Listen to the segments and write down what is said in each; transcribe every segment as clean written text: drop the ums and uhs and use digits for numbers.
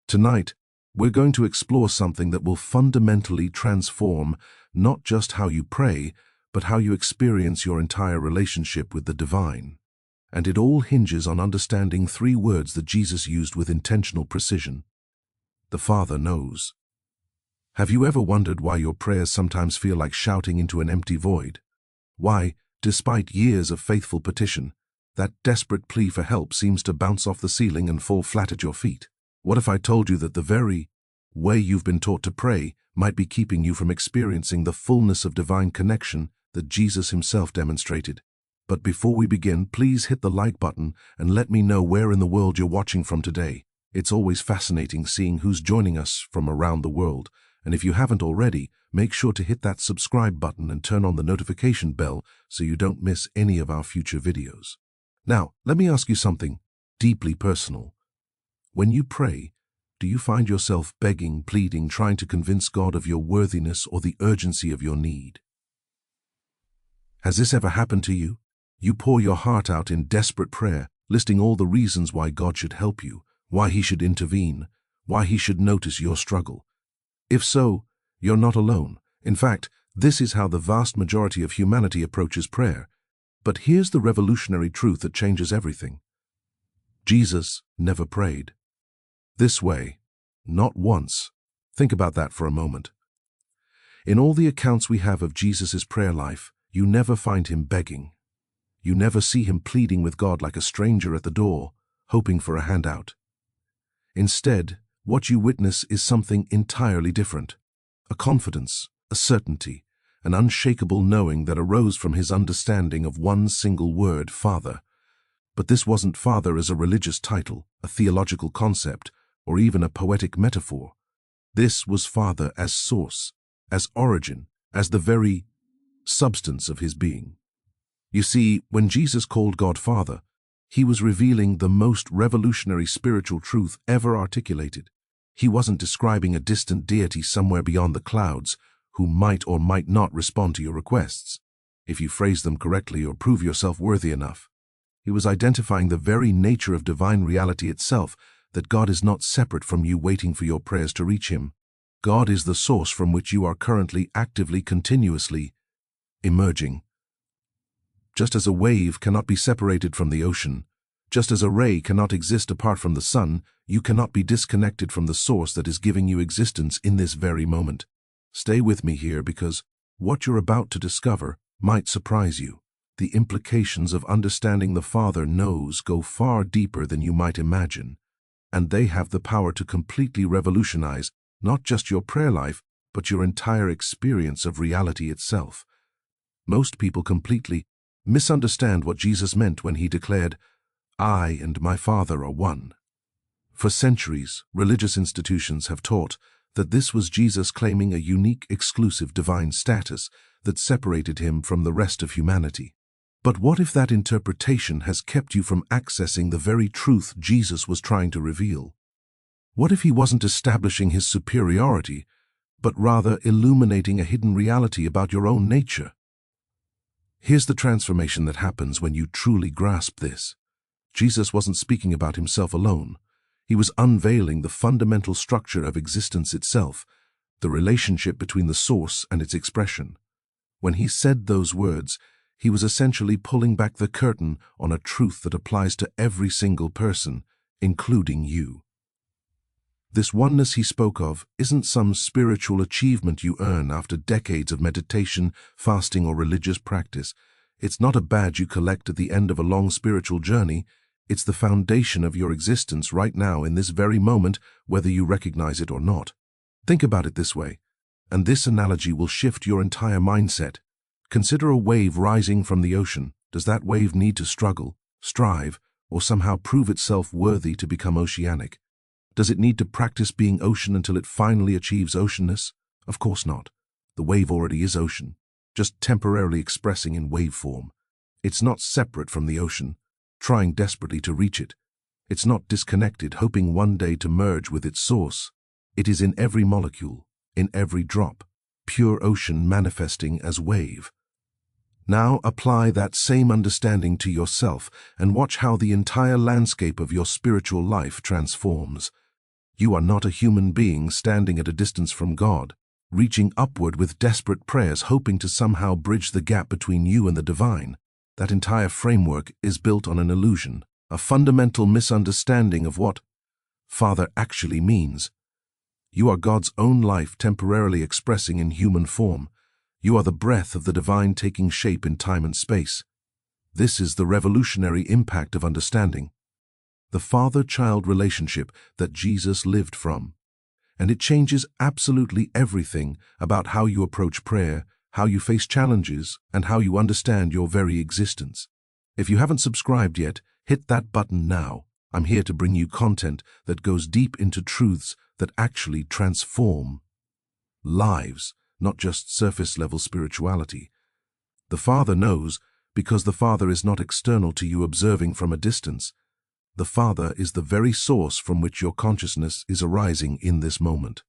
Tonight, we're going to explore something that will fundamentally transform not just how you pray, but how you experience your entire relationship with the divine. And it all hinges on understanding three words that Jesus used with intentional precision. The Father knows. Have you ever wondered why your prayers sometimes feel like shouting into an empty void? Why, despite years of faithful petition, that desperate plea for help seems to bounce off the ceiling and fall flat at your feet? What if I told you that the very way you've been taught to pray might be keeping you from experiencing the fullness of divine connection that Jesus himself demonstrated? But before we begin, please hit the like button and let me know where in the world you're watching from today. It's always fascinating seeing who's joining us from around the world. And if you haven't already, make sure to hit that subscribe button and turn on the notification bell so you don't miss any of our future videos. Now, let me ask you something deeply personal. When you pray, do you find yourself begging, pleading, trying to convince God of your worthiness or the urgency of your need? Has this ever happened to you? You pour your heart out in desperate prayer, listing all the reasons why God should help you, why he should intervene, why he should notice your struggle. If so, you're not alone. In fact, this is how the vast majority of humanity approaches prayer. But here's the revolutionary truth that changes everything. Jesus never prayed this way, not once. Think about that for a moment. In all the accounts we have of Jesus' prayer life, you never find him begging. You never see him pleading with God like a stranger at the door, hoping for a handout. Instead, what you witness is something entirely different. A confidence, a certainty, an unshakable knowing that arose from his understanding of one single word, Father. But this wasn't Father as a religious title, a theological concept, or even a poetic metaphor. This was Father as source, as origin, as the very substance of his being. You see, when Jesus called God Father, he was revealing the most revolutionary spiritual truth ever articulated. He wasn't describing a distant deity somewhere beyond the clouds who might or might not respond to your requests, if you phrase them correctly or prove yourself worthy enough. He was identifying the very nature of divine reality itself, that God is not separate from you waiting for your prayers to reach him. God is the source from which you are currently, actively, continuously emerging. Just as a wave cannot be separated from the ocean, just as a ray cannot exist apart from the sun, you cannot be disconnected from the source that is giving you existence in this very moment. Stay with me here because what you're about to discover might surprise you. The implications of understanding the Father knows go far deeper than you might imagine, and they have the power to completely revolutionize not just your prayer life, but your entire experience of reality itself. Most people completely misunderstand what Jesus meant when he declared, "I and my Father are one." For centuries, religious institutions have taught that this was Jesus claiming a unique, exclusive divine status that separated him from the rest of humanity. But what if that interpretation has kept you from accessing the very truth Jesus was trying to reveal? What if he wasn't establishing his superiority, but rather illuminating a hidden reality about your own nature? Here's the transformation that happens when you truly grasp this. Jesus wasn't speaking about himself alone. He was unveiling the fundamental structure of existence itself, the relationship between the source and its expression. When he said those words, he was essentially pulling back the curtain on a truth that applies to every single person, including you. This oneness he spoke of isn't some spiritual achievement you earn after decades of meditation, fasting, or religious practice. It's not a badge you collect at the end of a long spiritual journey. It's the foundation of your existence right now in this very moment, whether you recognize it or not. Think about it this way, and this analogy will shift your entire mindset. Consider a wave rising from the ocean. Does that wave need to struggle, strive, or somehow prove itself worthy to become oceanic? Does it need to practice being ocean until it finally achieves oceanness? Of course not. The wave already is ocean, just temporarily expressing in wave form. It's not separate from the ocean, trying desperately to reach it. It's not disconnected, hoping one day to merge with its source. It is in every molecule, in every drop, pure ocean manifesting as wave. Now apply that same understanding to yourself and watch how the entire landscape of your spiritual life transforms. You are not a human being standing at a distance from God, reaching upward with desperate prayers, hoping to somehow bridge the gap between you and the divine. That entire framework is built on an illusion, a fundamental misunderstanding of what Father actually means. You are God's own life temporarily expressing in human form. You are the breath of the divine taking shape in time and space. This is the revolutionary impact of understanding the father-child relationship that Jesus lived from. And it changes absolutely everything about how you approach prayer, how you face challenges, and how you understand your very existence. If you haven't subscribed yet, hit that button now. I'm here to bring you content that goes deep into truths that actually transform lives, not just surface-level spirituality. The Father knows because the Father is not external to you observing from a distance. The Father is the very source from which your consciousness is arising in this moment.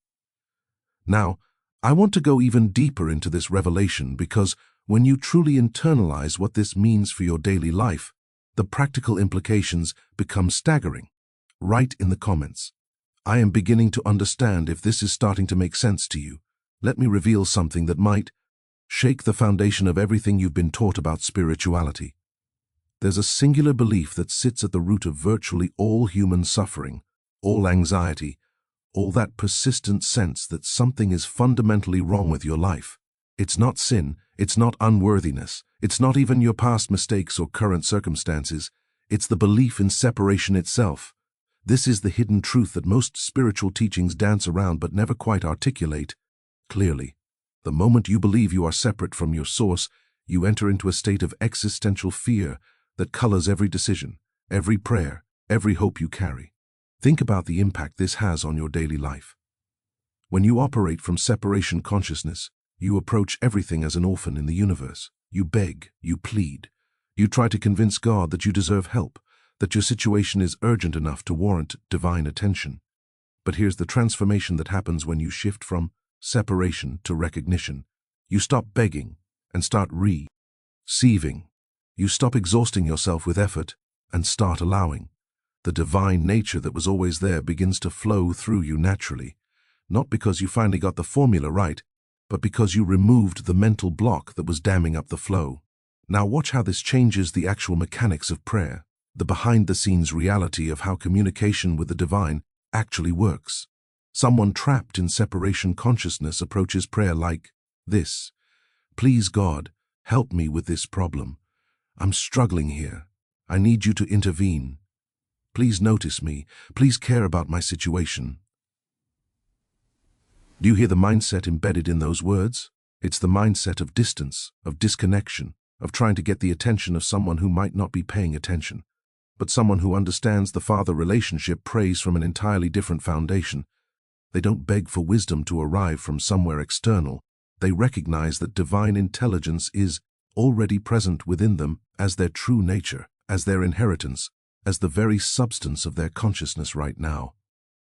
Now, I want to go even deeper into this revelation because when you truly internalize what this means for your daily life, the practical implications become staggering. Write in the comments, "I am beginning to understand," if this is starting to make sense to you. Let me reveal something that might shake the foundation of everything you've been taught about spirituality. There's a singular belief that sits at the root of virtually all human suffering, all anxiety, all that persistent sense that something is fundamentally wrong with your life. It's not sin, it's not unworthiness, it's not even your past mistakes or current circumstances. It's the belief in separation itself. This is the hidden truth that most spiritual teachings dance around but never quite articulate clearly. The moment you believe you are separate from your source, you enter into a state of existential fear that colors every decision, every prayer, every hope you carry. Think about the impact this has on your daily life. When you operate from separation consciousness, you approach everything as an orphan in the universe. You beg, you plead. You try to convince God that you deserve help, that your situation is urgent enough to warrant divine attention. But here's the transformation that happens when you shift from separation to recognition. You stop begging and start receiving. You stop exhausting yourself with effort and start allowing. The divine nature that was always there begins to flow through you naturally, not because you finally got the formula right, but because you removed the mental block that was damming up the flow. Now watch how this changes the actual mechanics of prayer, the behind-the-scenes reality of how communication with the divine actually works. Someone trapped in separation consciousness approaches prayer like this: "Please God, help me with this problem. I'm struggling here. I need you to intervene. Please notice me. Please care about my situation." Do you hear the mindset embedded in those words? It's the mindset of distance, of disconnection, of trying to get the attention of someone who might not be paying attention. But someone who understands the father relationship prays from an entirely different foundation. They don't beg for wisdom to arrive from somewhere external. They recognize that divine intelligence is already present within them as their true nature, as their inheritance, as the very substance of their consciousness right now.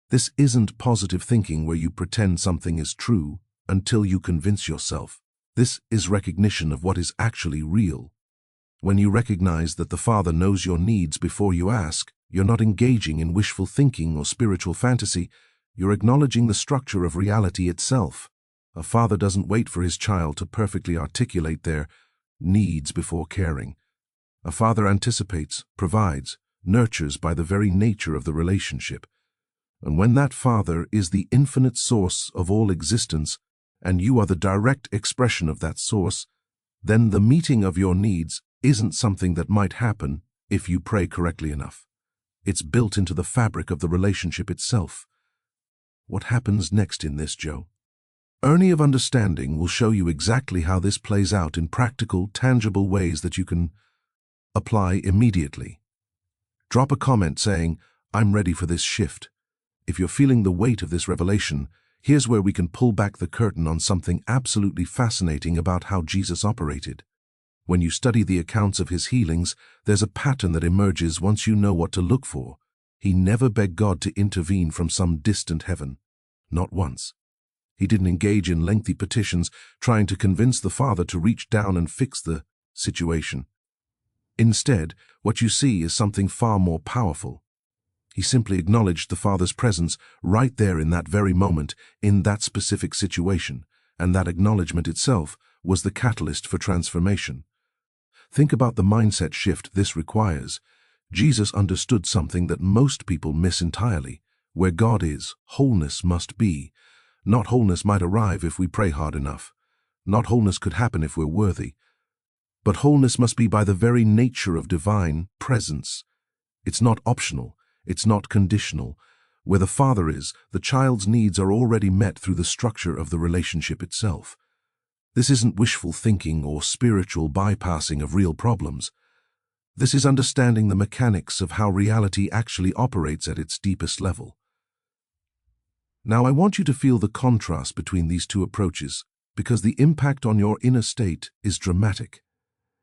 This isn't positive thinking where you pretend something is true until you convince yourself. This is recognition of what is actually real. When you recognize that the Father knows your needs before you ask, you're not engaging in wishful thinking or spiritual fantasy. You're acknowledging the structure of reality itself. A father doesn't wait for his child to perfectly articulate their needs before caring. A father anticipates, provides, nurtures by the very nature of the relationship. And when that father is the infinite source of all existence, and you are the direct expression of that source, then the meeting of your needs isn't something that might happen if you pray correctly enough. It's built into the fabric of the relationship itself. What happens next in this, Joe? Journey of Understanding will show you exactly how this plays out in practical, tangible ways that you can apply immediately. Drop a comment saying, "I'm ready for this shift." If you're feeling the weight of this revelation, here's where we can pull back the curtain on something absolutely fascinating about how Jesus operated. When you study the accounts of his healings, there's a pattern that emerges once you know what to look for. He never begged God to intervene from some distant heaven. Not once. He didn't engage in lengthy petitions trying to convince the Father to reach down and fix the situation. Instead, what you see is something far more powerful. He simply acknowledged the Father's presence right there in that very moment, in that specific situation, and that acknowledgement itself was the catalyst for transformation. Think about the mindset shift this requires. Jesus understood something that most people miss entirely. Where God is, wholeness must be. Not wholeness might arrive if we pray hard enough. Not wholeness could happen if we're worthy. But wholeness must be by the very nature of divine presence. It's not optional. It's not conditional. Where the Father is, the child's needs are already met through the structure of the relationship itself. This isn't wishful thinking or spiritual bypassing of real problems. This is understanding the mechanics of how reality actually operates at its deepest level. Now, I want you to feel the contrast between these two approaches, because the impact on your inner state is dramatic.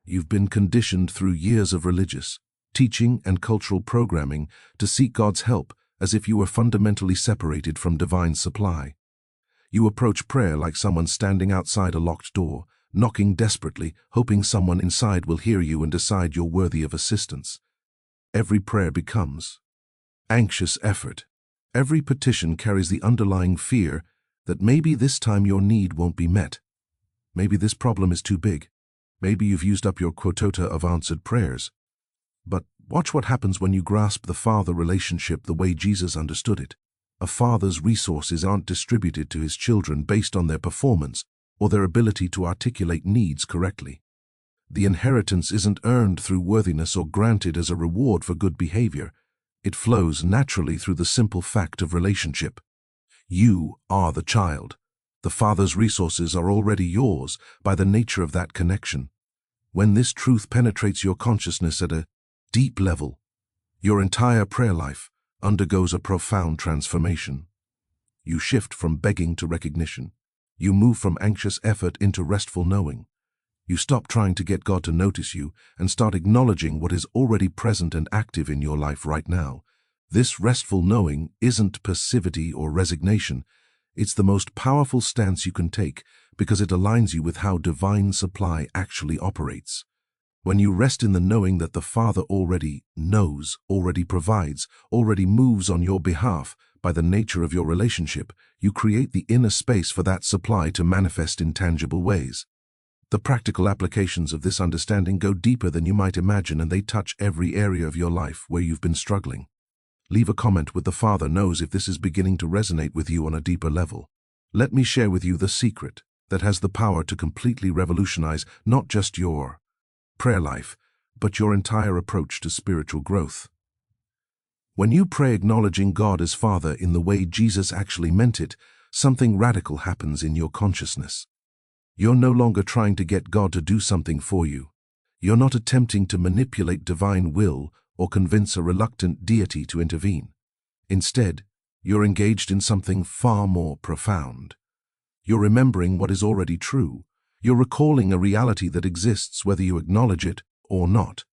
You've been conditioned through years of religious, teaching, and cultural programming to seek God's help as if you were fundamentally separated from divine supply. You approach prayer like someone standing outside a locked door, knocking desperately, hoping someone inside will hear you and decide you're worthy of assistance. Every prayer becomes anxious effort. Every petition carries the underlying fear that maybe this time your need won't be met. Maybe this problem is too big. Maybe you've used up your quota of answered prayers. But watch what happens when you grasp the Father relationship the way Jesus understood it. A father's resources aren't distributed to his children based on their performance or their ability to articulate needs correctly. The inheritance isn't earned through worthiness or granted as a reward for good behavior. It flows naturally through the simple fact of relationship. You are the child. The Father's resources are already yours by the nature of that connection. When this truth penetrates your consciousness at a deep level, your entire prayer life undergoes a profound transformation. You shift from begging to recognition. You move from anxious effort into restful knowing. You stop trying to get God to notice you and start acknowledging what is already present and active in your life right now. This restful knowing isn't passivity or resignation. It's the most powerful stance you can take because it aligns you with how divine supply actually operates. When you rest in the knowing that the Father already knows, already provides, already moves on your behalf by the nature of your relationship, you create the inner space for that supply to manifest in tangible ways. The practical applications of this understanding go deeper than you might imagine, and they touch every area of your life where you've been struggling. Leave a comment with the Father knows if this is beginning to resonate with you on a deeper level. Let me share with you the secret that has the power to completely revolutionize not just your prayer life, but your entire approach to spiritual growth. When you pray acknowledging God as Father in the way Jesus actually meant it, something radical happens in your consciousness. You're no longer trying to get God to do something for you. You're not attempting to manipulate divine will or convince a reluctant deity to intervene. Instead, you're engaged in something far more profound. You're remembering what is already true. You're recalling a reality that exists whether you acknowledge it or not.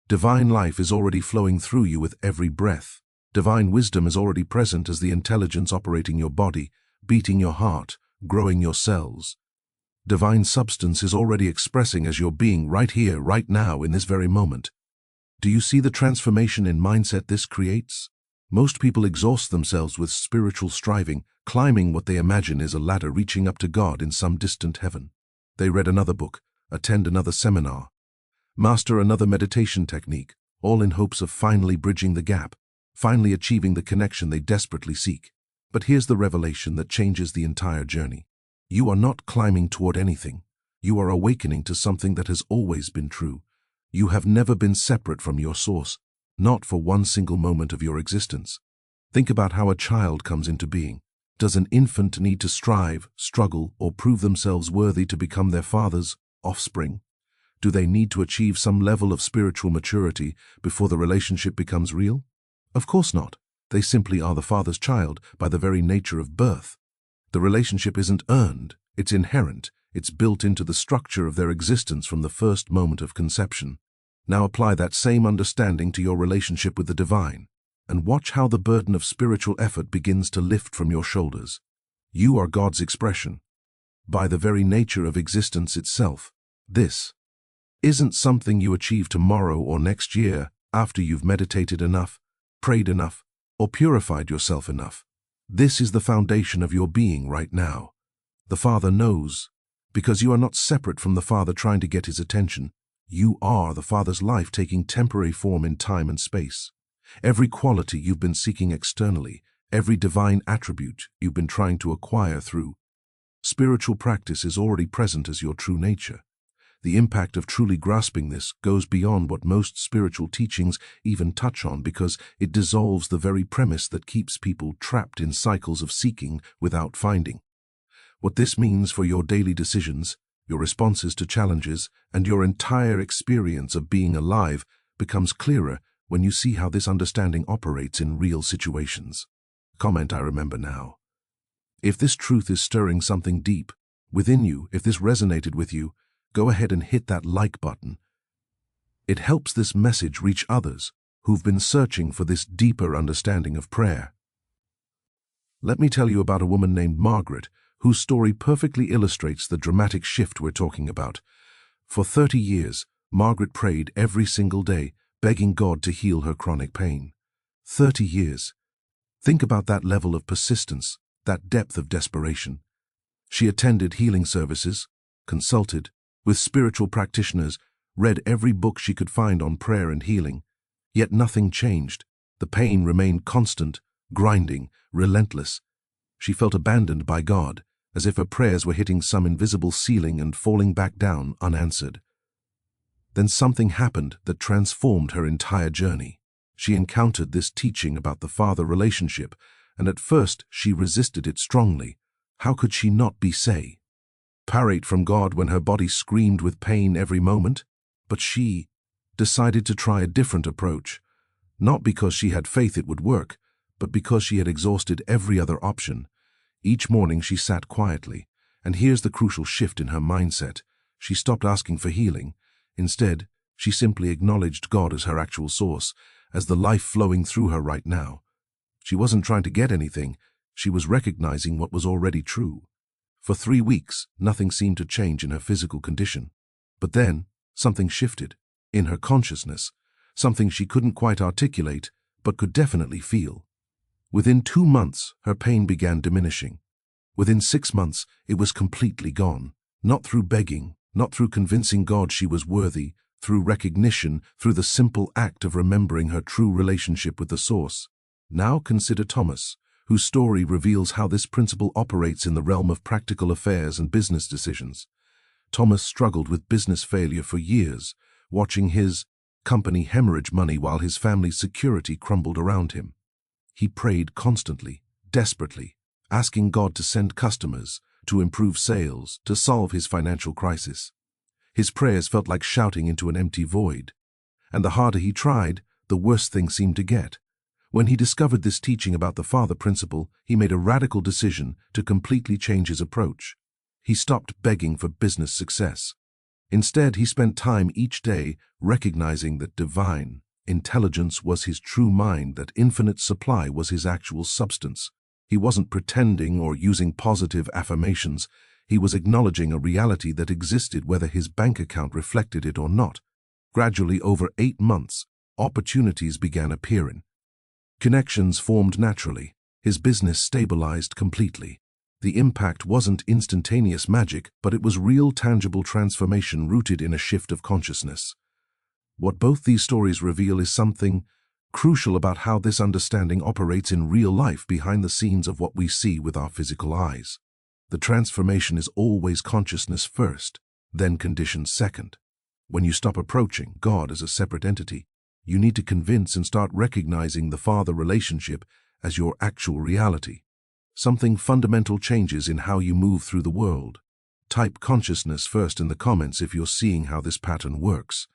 Divine life is already flowing through you with every breath. Divine wisdom is already present as the intelligence operating your body, beating your heart, growing your cells. Divine substance is already expressing as your being right here, right now, in this very moment. Do you see the transformation in mindset this creates? Most people exhaust themselves with spiritual striving, climbing what they imagine is a ladder reaching up to God in some distant heaven. They read another book, attend another seminar, master another meditation technique, all in hopes of finally bridging the gap, finally achieving the connection they desperately seek. But here's the revelation that changes the entire journey. You are not climbing toward anything. You are awakening to something that has always been true. You have never been separate from your source, not for one single moment of your existence. Think about how a child comes into being. Does an infant need to strive, struggle, or prove themselves worthy to become their father's offspring? Do they need to achieve some level of spiritual maturity before the relationship becomes real? Of course not. They simply are the Father's child by the very nature of birth. The relationship isn't earned, it's inherent. It's built into the structure of their existence from the first moment of conception. Now apply that same understanding to your relationship with the divine, and watch how the burden of spiritual effort begins to lift from your shoulders. You are God's expression. By the very nature of existence itself, this isn't something you achieve tomorrow or next year after you've meditated enough, prayed enough, or purified yourself enough. This is the foundation of your being right now. The Father knows, because you are not separate from the Father trying to get his attention. You are the Father's life taking temporary form in time and space. Every quality you've been seeking externally, every divine attribute you've been trying to acquire through spiritual practice is already present as your true nature. The impact of truly grasping this goes beyond what most spiritual teachings even touch on, because it dissolves the very premise that keeps people trapped in cycles of seeking without finding. What this means for your daily decisions, your responses to challenges, and your entire experience of being alive becomes clearer when you see how this understanding operates in real situations. Comment I remember now. If this truth is stirring something deep within you, if this resonated with you, go ahead and hit that like button. It helps this message reach others who've been searching for this deeper understanding of prayer. Let me tell you about a woman named Margaret, whose story perfectly illustrates the dramatic shift we're talking about. For 30 years, Margaret prayed every single day, begging God to heal her chronic pain. 30 years. Think about that level of persistence, that depth of desperation. She attended healing services, consulted with spiritual practitioners, read every book she could find on prayer and healing. Yet nothing changed. The pain remained constant, grinding, relentless. She felt abandoned by God, as if her prayers were hitting some invisible ceiling and falling back down unanswered. Then something happened that transformed her entire journey. She encountered this teaching about the Father relationship, and at first she resisted it strongly. How could she not be saved? Parate from God when her body screamed with pain every moment? But she decided to try a different approach, not because she had faith it would work, but because she had exhausted every other option. Each morning she sat quietly, and here's the crucial shift in her mindset. She stopped asking for healing. Instead, she simply acknowledged God as her actual source, as the life flowing through her right now. She wasn't trying to get anything, she was recognizing what was already true. For 3 weeks, nothing seemed to change in her physical condition. But then, something shifted, in her consciousness, something she couldn't quite articulate, but could definitely feel. Within 2 months, her pain began diminishing. Within 6 months, it was completely gone. Not through begging, not through convincing God she was worthy, through recognition, through the simple act of remembering her true relationship with the Source. Now consider Thomas, whose story reveals how this principle operates in the realm of practical affairs and business decisions. Thomas struggled with business failure for years, watching his company hemorrhage money while his family's security crumbled around him. He prayed constantly, desperately, asking God to send customers, to improve sales, to solve his financial crisis. His prayers felt like shouting into an empty void. And the harder he tried, the worse things seemed to get. When he discovered this teaching about the Father principle, he made a radical decision to completely change his approach. He stopped begging for business success. Instead, he spent time each day recognizing that divine intelligence was his true mind, that infinite supply was his actual substance. He wasn't pretending or using positive affirmations. He was acknowledging a reality that existed whether his bank account reflected it or not. Gradually, over 8 months, opportunities began appearing. Connections formed naturally. His business stabilized completely. The impact wasn't instantaneous magic, but it was real, tangible transformation rooted in a shift of consciousness. What both these stories reveal is something crucial about how this understanding operates in real life behind the scenes of what we see with our physical eyes. The transformation is always consciousness first, then conditions second. When you stop approaching God as a separate entity, you need to convince and start recognizing the Father relationship as your actual reality. Something fundamental changes in how you move through the world. Type consciousness first in the comments if you're seeing how this pattern works.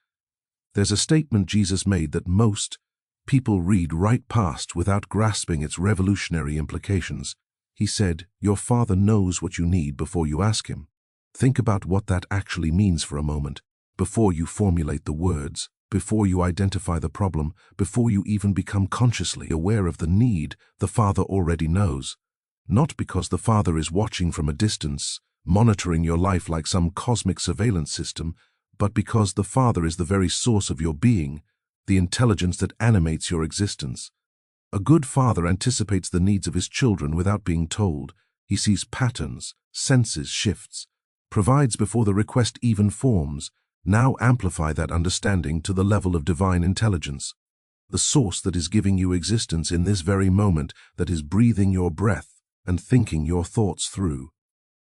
There's a statement Jesus made that most people read right past without grasping its revolutionary implications. He said, "Your Father knows what you need before you ask Him." Think about what that actually means for a moment. Before you formulate the words, before you identify the problem, before you even become consciously aware of the need, the Father already knows. Not because the Father is watching from a distance, monitoring your life like some cosmic surveillance system, but because the Father is the very source of your being, the intelligence that animates your existence. A good father anticipates the needs of his children without being told. He sees patterns, senses shifts, provides before the request even forms. Now amplify that understanding to the level of divine intelligence. The source that is giving you existence in this very moment, that is breathing your breath and thinking your thoughts through.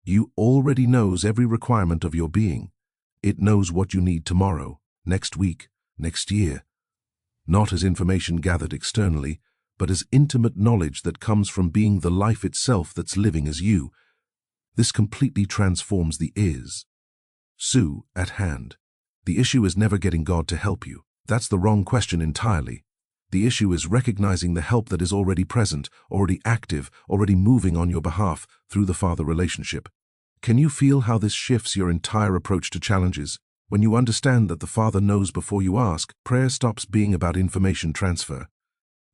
You already knows every requirement of your being. It knows what you need tomorrow, next week, next year. Not as information gathered externally, but as intimate knowledge that comes from being the life itself that's living as you. This completely transforms the is. Sue at hand. The issue is never getting God to help you. That's the wrong question entirely. The issue is recognizing the help that is already present, already active, already moving on your behalf through the Father relationship. Can you feel how this shifts your entire approach to challenges? When you understand that the Father knows before you ask, prayer stops being about information transfer.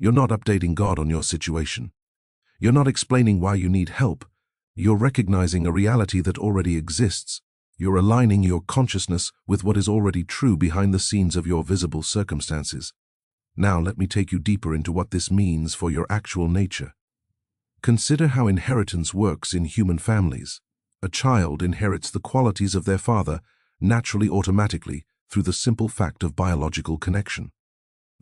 You're not updating God on your situation. You're not explaining why you need help. You're recognizing a reality that already exists. You're aligning your consciousness with what is already true behind the scenes of your visible circumstances. Now let me take you deeper into what this means for your actual nature. Consider how inheritance works in human families. A child inherits the qualities of their father naturally, automatically, through the simple fact of biological connection.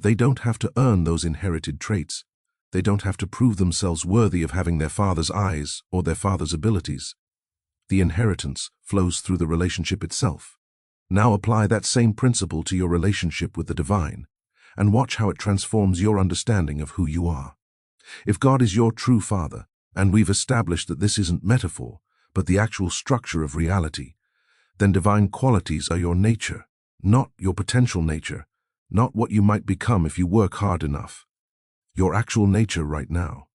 They don't have to earn those inherited traits. They don't have to prove themselves worthy of having their father's eyes or their father's abilities. The inheritance flows through the relationship itself. Now apply that same principle to your relationship with the divine, and watch how it transforms your understanding of who you are. If God is your true Father, and we've established that this isn't metaphor, but the actual structure of reality, then divine qualities are your nature, not your potential nature, not what you might become if you work hard enough. Your actual nature right now.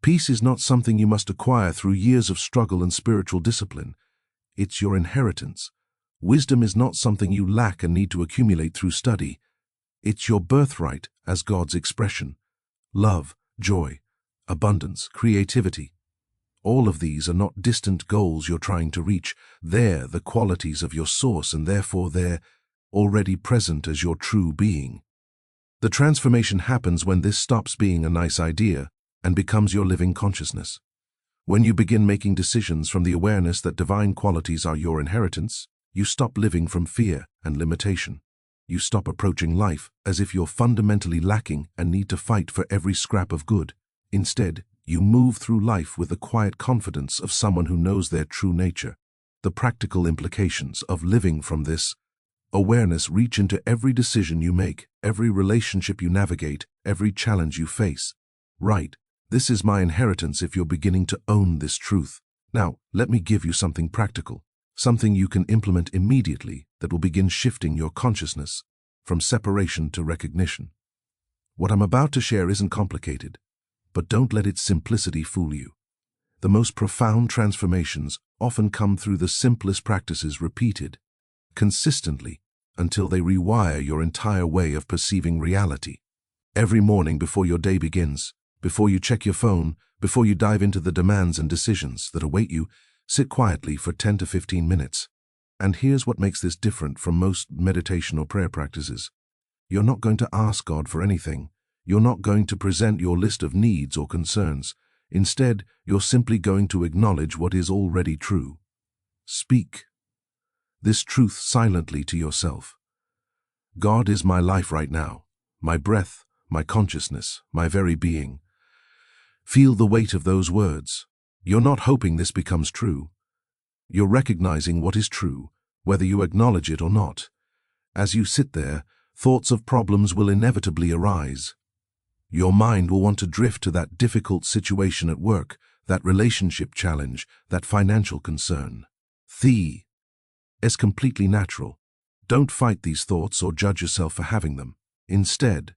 Peace is not something you must acquire through years of struggle and spiritual discipline. It's your inheritance. Wisdom is not something you lack and need to accumulate through study. It's your birthright as God's expression. Love, joy, abundance, creativity. All of these are not distant goals you're trying to reach. They're the qualities of your source, and therefore they're already present as your true being. The transformation happens when this stops being a nice idea and becomes your living consciousness. When you begin making decisions from the awareness that divine qualities are your inheritance, you stop living from fear and limitation. You stop approaching life as if you're fundamentally lacking and need to fight for every scrap of good. Instead, you move through life with the quiet confidence of someone who knows their true nature. The practical implications of living from this awareness reach into every decision you make, every relationship you navigate, every challenge you face. Right, this is my inheritance if you're beginning to own this truth. Now, let me give you something practical, something you can implement immediately that will begin shifting your consciousness from separation to recognition. What I'm about to share isn't complicated, but don't let its simplicity fool you. The most profound transformations often come through the simplest practices repeated consistently until they rewire your entire way of perceiving reality. Every morning before your day begins, before you check your phone, before you dive into the demands and decisions that await you, sit quietly for 10 to 15 minutes. And here's what makes this different from most meditation or prayer practices. You're not going to ask God for anything. You're not going to present your list of needs or concerns. Instead, you're simply going to acknowledge what is already true. Speak this truth silently to yourself. God is my life right now, my breath, my consciousness, my very being. Feel the weight of those words. You're not hoping this becomes true. You're recognizing what is true, whether you acknowledge it or not. As you sit there, thoughts of problems will inevitably arise. Your mind will want to drift to that difficult situation at work, that relationship challenge, that financial concern. The is completely natural. Don't fight these thoughts or judge yourself for having them. Instead,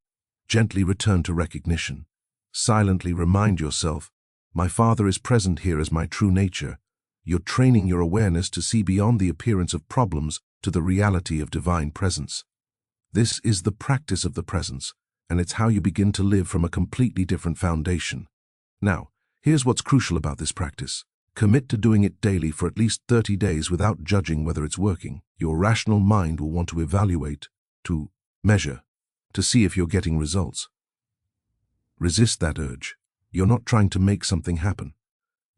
gently return to recognition. Silently remind yourself, my Father is present here as my true nature. You're training your awareness to see beyond the appearance of problems to the reality of divine presence. This is the practice of the presence, and it's how you begin to live from a completely different foundation. Now, here's what's crucial about this practice. Commit to doing it daily for at least 30 days without judging whether it's working. Your rational mind will want to evaluate, to measure, to see if you're getting results. Resist that urge. You're not trying to make something happen.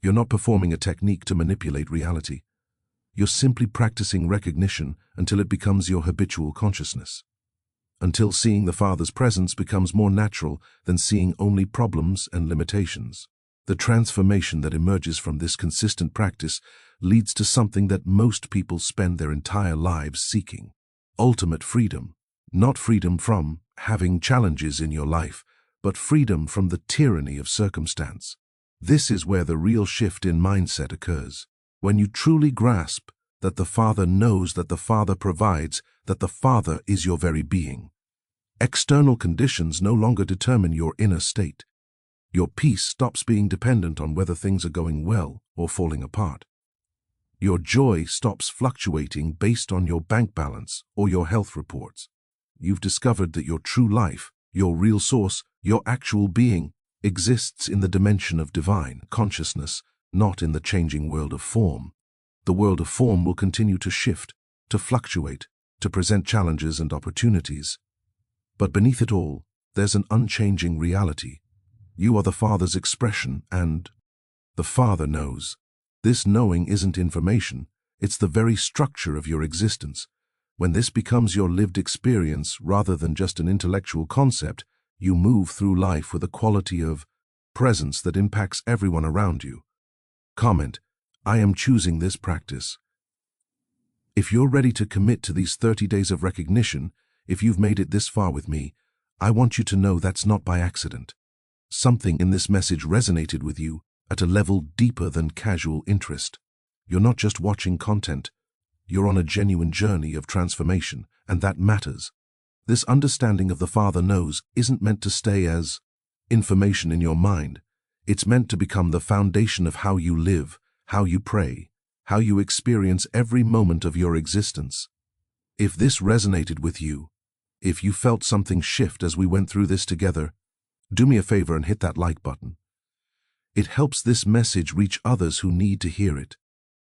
You're not performing a technique to manipulate reality. You're simply practicing recognition until it becomes your habitual consciousness. Until seeing the Father's presence becomes more natural than seeing only problems and limitations. The transformation that emerges from this consistent practice leads to something that most people spend their entire lives seeking: ultimate freedom. Not freedom from having challenges in your life, but freedom from the tyranny of circumstance. This is where the real shift in mindset occurs. When you truly grasp that the Father knows, that the Father provides, that the Father is your very being. External conditions no longer determine your inner state. Your peace stops being dependent on whether things are going well or falling apart. Your joy stops fluctuating based on your bank balance or your health reports. You've discovered that your true life, your real source, your actual being, exists in the dimension of divine consciousness, not in the changing world of form. The world of form will continue to shift, to fluctuate, to present challenges and opportunities. But beneath it all, there's an unchanging reality. You are the Father's expression, and the Father knows. This knowing isn't information, it's the very structure of your existence. When this becomes your lived experience rather than just an intellectual concept, you move through life with a quality of presence that impacts everyone around you. Comment: I am choosing this practice. If you're ready to commit to these 30 days of recognition, if you've made it this far with me, I want you to know that's not by accident. Something in this message resonated with you at a level deeper than casual interest. You're not just watching content. You're on a genuine journey of transformation, and that matters. This understanding of the Father knows isn't meant to stay as information in your mind. It's meant to become the foundation of how you live, how you pray, how you experience every moment of your existence. If this resonated with you, if you felt something shift as we went through this together, do me a favor and hit that like button. It helps this message reach others who need to hear it.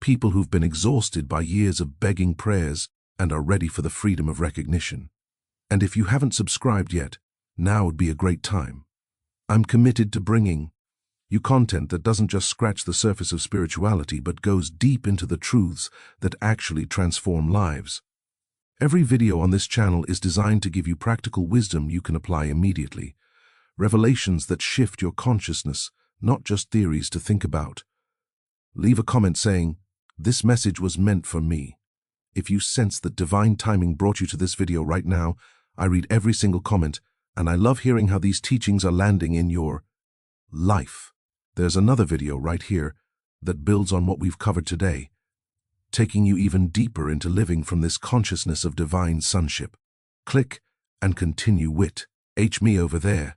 People who've been exhausted by years of begging prayers and are ready for the freedom of recognition. And if you haven't subscribed yet, now would be a great time. I'm committed to bringing you content that doesn't just scratch the surface of spirituality but goes deep into the truths that actually transform lives. Every video on this channel is designed to give you practical wisdom you can apply immediately. Revelations that shift your consciousness, not just theories to think about. Leave a comment saying, "This message was meant for me." If you sense that divine timing brought you to this video right now, I read every single comment, and I love hearing how these teachings are landing in your life. There's another video right here that builds on what we've covered today, taking you even deeper into living from this consciousness of divine sonship. Click and continue with me over there.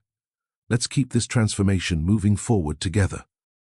Let's keep this transformation moving forward together.